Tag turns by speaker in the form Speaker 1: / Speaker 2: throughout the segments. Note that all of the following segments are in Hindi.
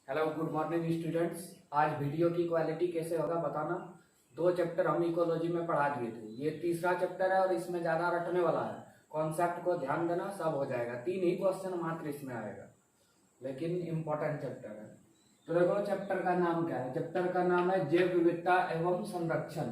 Speaker 1: Hello good morning students. आज वीडियो की क्वालिटी कैसे होगा बताना। दो चैप्टर हम इकोलॉजी में पढ़ा दिए थे, ये तीसरा चैप्टर है और इसमें ज़्यादा रटने वाला है। कॉन्सेप्ट को ध्यान देना, सब हो जाएगा। 3 ही क्वेश्चन मात्र इसमें आएगा, लेकिन इम्पोर्टेंट चैप्टर है। तो देखो चैप्टर का नाम क्या है। चैप्टर का नाम है जैव विविधता एवं संरक्षण।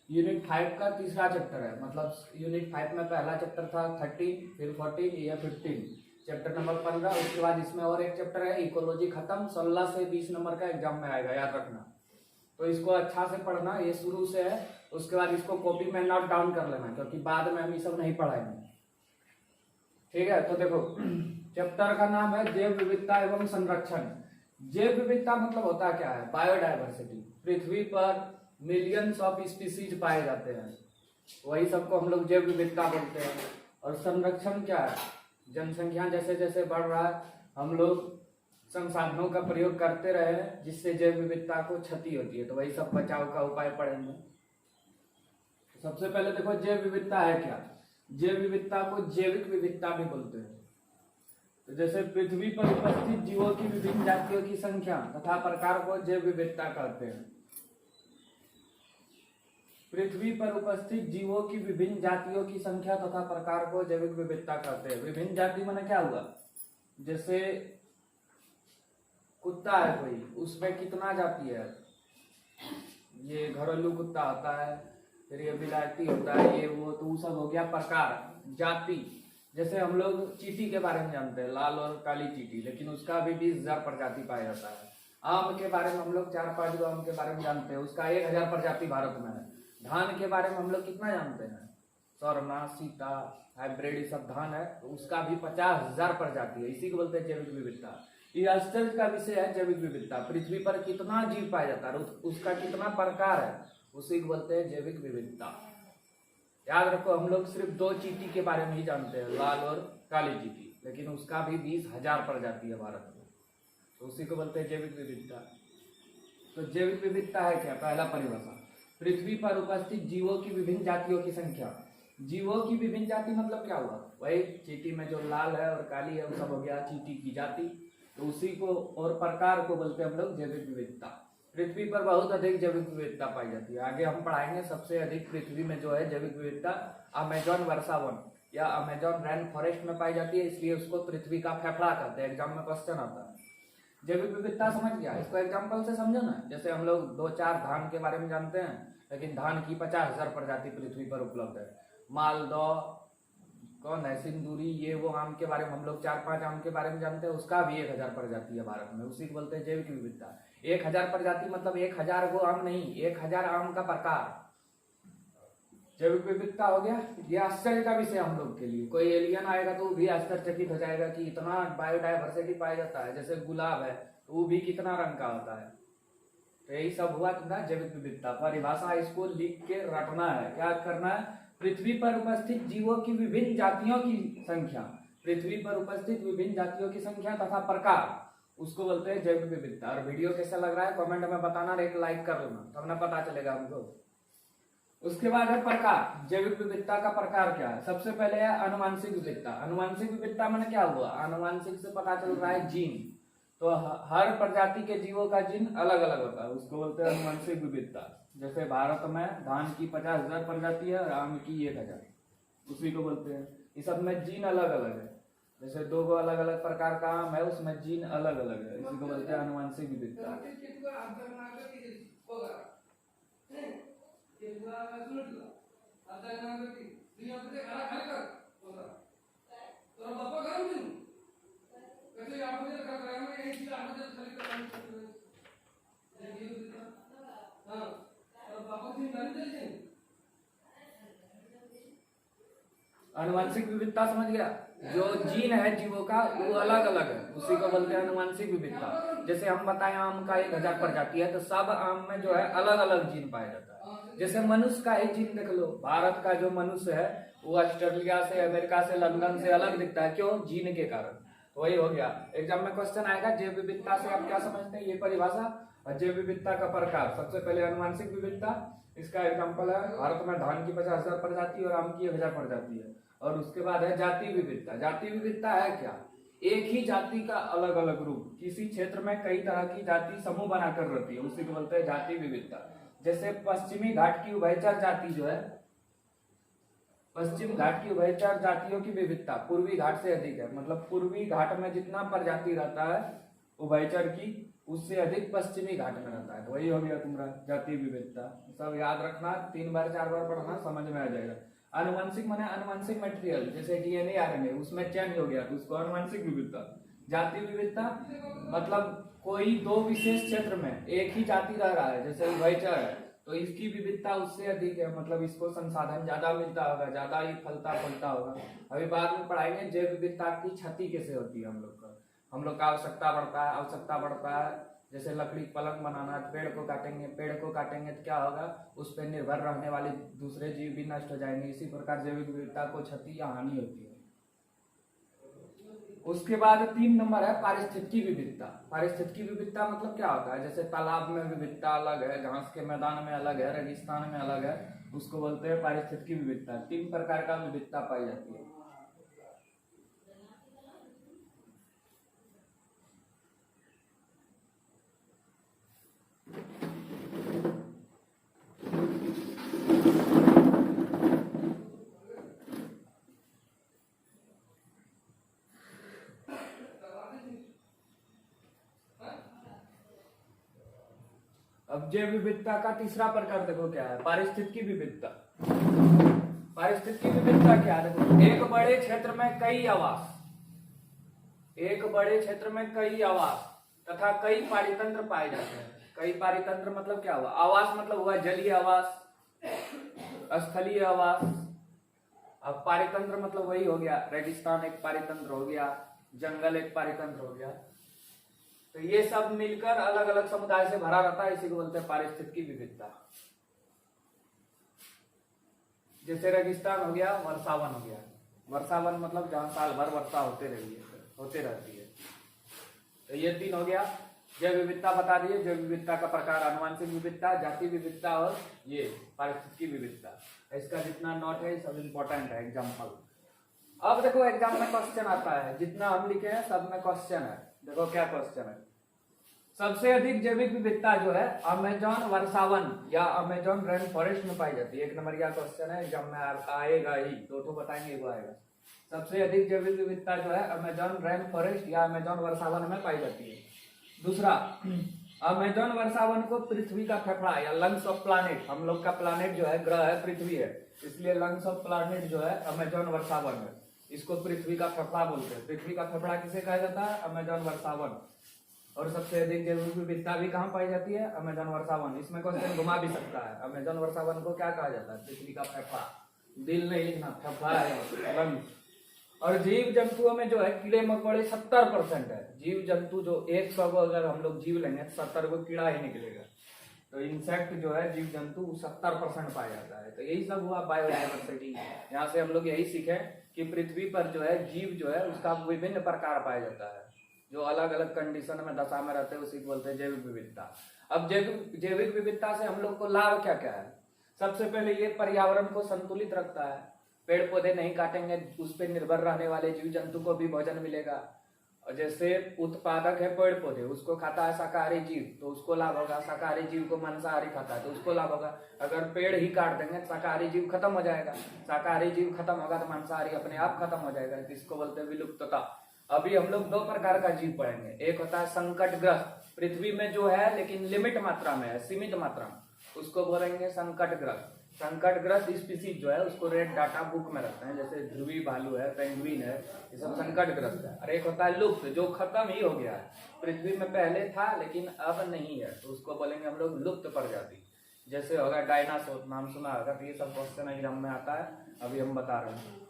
Speaker 1: यूनिट 5 का तीसरा चैप्टर है। मतलब यूनिट 5 में पहला चैप्टर था 13, फिर 14, ये 15, चैप्टर नंबर 15। उसके बाद इसमें और एक चैप्टर है इकोलॉजी खत्म। 16 से 20 नंबर का एग्जाम में आएगा, याद रखना। तो इसको अच्छा से पढ़ना, ये शुरू से है। उसके बाद इसको कॉपी में नोट डाउन कर लेना, क्योंकि बाद में हम ये सब नहीं पढ़ाएंगे। ठीक है, तो देखो चैप्टर का नाम है जैव विविधता एवं संरक्षण। जैव विविधता मतलब होता क्या है? बायोडायवर्सिटी। पृथ्वी पर मिलियंस ऑफ स्पीसीज पाए जाते हैं, वही सबको हम लोग जैव विविधता बोलते हैं। और संरक्षण क्या है? जनसंख्या जैसे जैसे बढ़ रहा है, हम लोग संसाधनों का प्रयोग करते रहे जिससे जैव विविधता को क्षति होती है, तो वही सब बचाव का उपाय पढ़ेंगे। सबसे पहले देखो जैव विविधता है क्या। जैव विविधता को जैविक विविधता भी बोलते हैं। तो जैसे पृथ्वी पर उपस्थित जीवों की विभिन्न जातियों की संख्या तथा प्रकार को जैव विविधता कहते हैं। पृथ्वी पर उपस्थित जीवों की विभिन्न जातियों की संख्या तथा प्रकार को जैविक विविधता कहते हैं। विभिन्न जाति माने क्या हुआ? जैसे कुत्ता है कोई, उसमें कितना जाति है? ये घरेलू कुत्ता होता है, फिर ये विलायती होता है, ये वो, तो सब हो गया प्रकार, जाति। जैसे हम लोग चींटी के बारे में जानते हैं, लाल और काली चींटी, लेकिन उसका भी 20,000 प्रजाति पाया जाता है। आम के बारे में हम लोग 4-5 आम के बारे में जानते हैं, उसका 1,000 प्रजाति भारत में है। धान के बारे में हम लोग कितना जानते हैं? स्वर्णा, सीता, हाइब्रिड, सब धान है, तो उसका भी 50,000 प्रजाति है। इसी को बोलते हैं जैविक विविधता। ये आश्चर्य का विषय है जैविक विविधता। पृथ्वी पर कितना जीव पाया जाता है, उसका कितना प्रकार है, उसी को बोलते हैं जैविक विविधता। याद रखो, हम लोग सिर्फ 2 चींटी के बारे में ही जानते हैं, लाल और काली चींटी, लेकिन उसका भी 20,000 प्रजाति है भारत में, तो उसी को बोलते हैं जैविक विविधता। तो जैविक विविधता है क्या? पहला परिभाषा, पृथ्वी पर उपस्थित जीवों की विभिन्न जातियों की संख्या। जीवों की विभिन्न जाति मतलब क्या हुआ? वही चींटी में जो लाल है और काली है, वो सब हो गया चींटी की जाति। तो उसी को और प्रकार को बोलते हैं हम लोग जैविक विविधता। पृथ्वी पर बहुत अधिक जैविक विविधता पाई जाती है। आगे हम पढ़ाएंगे। सबसे अधिक पृथ्वी में जो है जैविक विविधता अमेजोन वर्षा वन या अमेजोन रेन फॉरेस्ट में पाई जाती है, इसलिए उसको पृथ्वी का फेफड़ा कहते हैं। एग्जाम में क्वेश्चन आता है। जैविक विविधता समझ गया? इसको एग्जाम्पल से समझो ना। जैसे हम लोग 2-4 धान के बारे में जानते हैं, लेकिन धान की 50,000 प्रजाति पृथ्वी पर उपलब्ध है। मालदह, कौन है, सिंदूरी, ये वो आम के बारे में हम लोग 4-5 आम के बारे में जानते हैं, उसका भी 1,000 प्रजाति है भारत में, उसी को बोलते हैं जैविक विविधता। 1,000 प्रजाति मतलब 1,000 गो आम नहीं, 1,000 आम का प्रकार, जैविक विविधता हो गया। ये आश्चर्य का विषय हम लोग के लिए। कोई एलियन आएगा तो वो भी आश्चर्यचकित हो जाएगा कि इतना बायोडायवर्सिटी पाया जाता है। जैसे गुलाब है, तो वो भी कितना रंग का होता है। तो यही सब हुआ तुम्हारा जैविक विविधता। परिभाषा इसको लिख के रटना है। क्या करना है? पृथ्वी पर उपस्थित जीवों की विभिन्न जातियों की संख्या, पृथ्वी पर उपस्थित विभिन्न जातियों की संख्या तथा प्रकार, उसको बोलते हैं जैविक विविधता। और वीडियो कैसा लग रहा है कमेंट में बताना और एक लाइक कर लेना, तब ना पता चलेगा हमको। उसके बाद है प्रकार। जैविक विविधता का प्रकार क्या है? सबसे पहले है आनुवांशिक विविधता। आनुवांशिक विविधता माने क्या हुआ? आनुवांशिक से पता चल रहा है जीन। तो हर प्रजाति के जीवों का जीन अलग अलग होता है, उसको बोलते हैं आनुवंशिक विविधता। जैसे भारत में धान की 50,000 प्रजाति है और आम की 1,000, उसी को बोलते हैं। इस सब में जीन अलग अलग है। जैसे 2 गो अलग अलग प्रकार का आम है, उसमें जीन अलग अलग है, इसी को बोलते हैं आनुवंशिक विविधता। आनुवंशिक विविधता समझ गया? जो जीन है जीवों का वो अलग अलग है, उसी को बोलते हैं आनुवंशिक विविधता। जैसे हम बताएं आम का 1,000 प्रजाति है, तो सब आम में जो है अलग अलग जीन पाया जाता है। जैसे मनुष्य का ही जीन देख लो। भारत का जो मनुष्य है वो ऑस्ट्रेलिया से, अमेरिका से, लंदन से अलग दिखता है। क्यों? जीन के कारण। तो वही हो गया। एग्जाम में क्वेश्चन आएगा जैव विविधता से आप क्या समझते हैं, ये परिभाषा। जैव विविधता का प्रकार, सबसे पहले आनुवंशिक विविधता। इसका एग्जाम्पल है भारत में धान की 50,000 प्रजाति और आम की 1,000 प्रजाति है। और उसके बाद है जाति विविधता। जाति विविधता है क्या? एक ही जाति का अलग अलग रूप, किसी क्षेत्र में कई तरह की जाति समूह बनाकर रहती है, उसी को बोलते हैं जाति विविधता। जैसे पश्चिमी घाट की उभयचर जाति जो है, पश्चिम घाट की उभयचर जातियों की विविधता पूर्वी घाट से अधिक है। मतलब पूर्वी घाट में जितना प्रजाति रहता है उभयचर की, उससे अधिक पश्चिमी घाट में रहता है। तो वही हो गया तुम्हारा जाति विविधता। सब याद रखना, 3 बार 4 बार पढ़ना, समझ में आ जाएगा। आनुवंशिक माने आनुवंशिक मटेरियल, जैसे डीएनए आरएनए, उसमें चेंज हो गया तो उसको आनुवंशिक विविधता। जाति विविधता मतलब कोई दो विशेष क्षेत्र में एक ही जाति रह रहा है, जैसे उभयचर है तो इसकी विविधता उससे अधिक है, मतलब इसको संसाधन ज्यादा मिलता होगा, ज्यादा ही फलता फूलता होगा। अभी बाद में पढ़ाएंगे जैव विविधता की क्षति कैसे होती है। हम लोग का आवश्यकता बढ़ता है, जैसे लकड़ी पलंग बनाना है, पेड़ को काटेंगे तो क्या होगा, उस पर निर्भर रहने वाले दूसरे जीव भी नष्ट हो जाएंगे। इसी प्रकार जैविक विविधता को क्षति या हानि होती है। उसके बाद 3 नंबर है पारिस्थितिकी विविधता। पारिस्थितिकी विविधता मतलब क्या होता है, जैसे तालाब में विविधता अलग है, घास के मैदान में अलग है, रेगिस्तान में अलग है, उसको बोलते हैं पारिस्थितिकी विविधता। 3 प्रकार का विविधता पाई जाती है। अब जैव विविधता का तीसरा प्रकार देखो क्या है, पारिस्थितिकी विविधता। पारिस्थितिकी विविधता क्या है, देखो एक बड़े क्षेत्र में कई आवास तथा कई पारितंत्र पाए जाते हैं। कई पारितंत्र मतलब क्या हुआ, आवास मतलब हुआ जलीय आवास, स्थलीय आवास। अब पारितंत्र मतलब वही हो गया, रेगिस्तान एक पारितंत्र हो गया, जंगल एक पारितंत्र हो गया। तो ये सब मिलकर अलग अलग समुदाय से भरा रहता है, इसी को बोलते हैं पारिस्थितिकी विविधता। जैसे रेगिस्तान हो गया, वर्षावन हो गया। वर्षावन मतलब जहां साल भर वर्षा होते रहती है। तो ये 3 हो गया। जैव विविधता बता दिए, जैव विविधता का प्रकार आनुवंशिक विविधता, जाति विविधता और ये पारिस्थितिकी विविधता। इसका जितना नोट है सब इंपॉर्टेंट है, एग्जाम्पल। अब देखो एग्जाम में क्वेश्चन आता है, जितना हम लिखे हैं सब में क्वेश्चन है। देखो क्या क्वेश्चन है, सबसे अधिक जैविक विविधता जो है अमेजॉन वर्षावन या अमेजॉन रेन फॉरेस्ट में पाई जाती है। 1 नंबर का क्वेश्चन है, एग्जाम में आएगा ही, 2 बताएंगे, वो आएगा। सबसे अधिक जैविक विविधता जो है अमेजॉन रेन फॉरेस्ट या अमेजॉन वर्षावन में पाई जाती है। दूसरा, अमेजॉन वर्षावन को पृथ्वी का फेफड़ा या लंग्स ऑफ प्लानिट, हम लोग का प्लानिट जो है ग्रह है पृथ्वी है, इसलिए लंग्स ऑफ प्लानिट जो है अमेजॉन वर्षावन है, इसको पृथ्वी का फेफड़ा बोलते हैं। पृथ्वी का फेफड़ा किसे कहा जाता है, अमेजॉन वर्षावन। और सबसे अधिक जैविक विविधता भी कहाँ पाई जाती है, अमेजॉन वर्षावन। इसमें क्वेश्चन घुमा भी सकता है, अमेजॉन वर्षावन को क्या कहा जाता है, पृथ्वी का फेफड़ा। दिल नहीं लिखना, फेफड़ा है, लंग्स। और जीव जंतुओं में जो है कीड़े मकोड़े 70% है। जीव जंतु जो 100 को अगर हम लोग जीव लेंगे 70 को कीड़ा ही निकलेगा। तो इंसेक्ट जो है जीव जंतु 70% पाया जाता है। तो यही सब हुआ बायोडाइवर्सिटी। यहाँ से हम लोग यही सीखे कि पृथ्वी पर जो है जीव जो है उसका विभिन्न प्रकार पाया जाता है, जो अलग अलग कंडीशन में दशा में रहते हैं, उसी को बोलते हैं जैविक विविधता। अब जैविक विविधता से हम लोग को लाभ क्या क्या है। सबसे पहले ये पर्यावरण को संतुलित रखता है, पेड़ पौधे नहीं काटेंगे, उस पर निर्भर रहने वाले जीव जंतु को भी भोजन मिलेगा। और जैसे उत्पादक है पेड़ पौधे, उसको खाता है शाकाहारी जीव तो उसको लाभ होगा, शाकाहारी जीव को मांसाहारी खाता है तो उसको लाभ होगा। अगर पेड़ ही काट देंगे शाकाहारी जीव खत्म हो जाएगा, शाकाहारी जीव खत्म होगा तो मांसाहारी अपने आप खत्म हो जाएगा, इसको बोलते हैं विलुप्तता। अभी हम लोग 2 प्रकार का जीव पढ़ेंगे, एक होता है संकटग्रस्त, पृथ्वी में जो है लेकिन लिमिट मात्रा में है, सीमित मात्रा में, उसको बोलेंगे संकटग्रस्त। संकटग्रस्त स्पीसीज जो है उसको रेड डाटा बुक में रखते हैं, जैसे ध्रुवी भालू है, पेंगुइन है, ये सब संकटग्रस्त है। और एक होता है लुप्त, जो खत्म ही हो गया है, पृथ्वी में पहले था लेकिन अब नहीं है, तो उसको बोलेंगे हम लोग लुप्त प्रजाति। जैसे होगा डायनासोर, नाम सुना होगा, तो ये सब क्वेश्चन एग्जाम में आता है, अभी हम बता रहे हैं।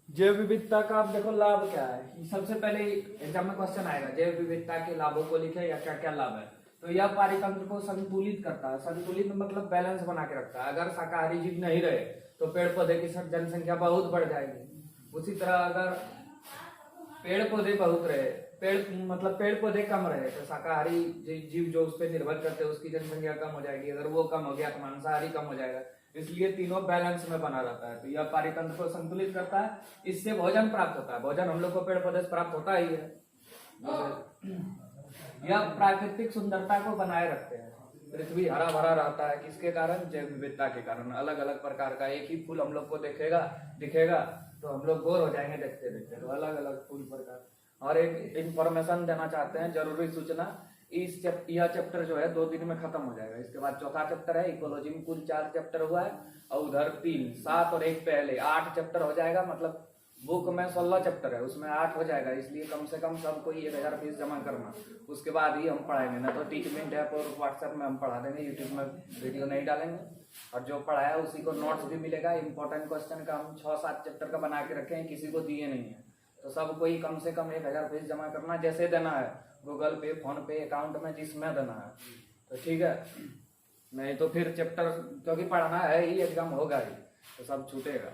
Speaker 1: जैव विविधता का अब देखो लाभ क्या है। सबसे पहले एग्जाम में क्वेश्चन आएगा जैव विविधता के लाभों को लिखे या क्या क्या लाभ है। तो यह पारितंत्र को संतुलित करता है, संतुलित मतलब बैलेंस बना के रखता है। अगर शाकाहारी जीव नहीं रहे तो पेड़ पौधे की जनसंख्या बहुत बढ़ जाएगी। उसी तरह अगर पेड़ पौधे बहुत रहे, पेड़ पौधे कम रहे तो शाकाहारी जीव जो उस पर निर्भर करते हैं उसकी जनसंख्या कम हो जाएगी। अगर वो कम हो गया तो मांसाहारी कम हो जाएगा। इसलिए तीनों बैलेंस में बना रहता है। तो यह पारितंत्र को संतुलित करता है, इससे भोजन प्राप्त होता है। भोजन हम लोग को पेड़ पौधे से प्राप्त होता ही है। यह प्राकृतिक सुंदरता को बनाए रखते हैं। पृथ्वी हरा भरा रहता है किसके कारण? जैव विविधता के कारण। अलग अलग प्रकार का एक ही फूल हम लोग को दिखेगा तो हम लोग बोर हो जाएंगे देखते देखते। तो अलग अलग फूल प्रकार। और एक इंफॉर्मेशन देना चाहते हैं, जरूरी सूचना। यह चैप्टर जो है 2 दिन में खत्म हो जाएगा। इसके बाद चौथा चैप्टर है इकोलॉजी में। कुल 4 चैप्टर हुआ है और उधर 3, 7 और 1 पहले 8 चैप्टर हो जाएगा। मतलब बुक में 16 चैप्टर है, उसमें 8 हो जाएगा। इसलिए कम से कम सबको 1000 फीस जमा करना, उसके बाद ही हम पढ़ाएंगे। ना तो टीचमेंट ऐप और व्हाट्सएप में हम पढ़ा देंगे, यूट्यूब में वीडियो नहीं डालेंगे। और जो पढ़ाया उसी को नोट्स भी मिलेगा। इंपॉर्टेंट क्वेश्चन का हम 6-7 चैप्टर का बना के रखे हैं, किसी को दिए नहीं है। तो सबको ही कम से कम 1000 फीस जमा करना, जैसे देना है गूगल पे, फोन पे, अकाउंट में जिसमें देना है। तो ठीक है, नहीं तो फिर चैप्टर क्योंकि पढ़ना है ही, एग्जाम होगा ही, तो सब छूटेगा।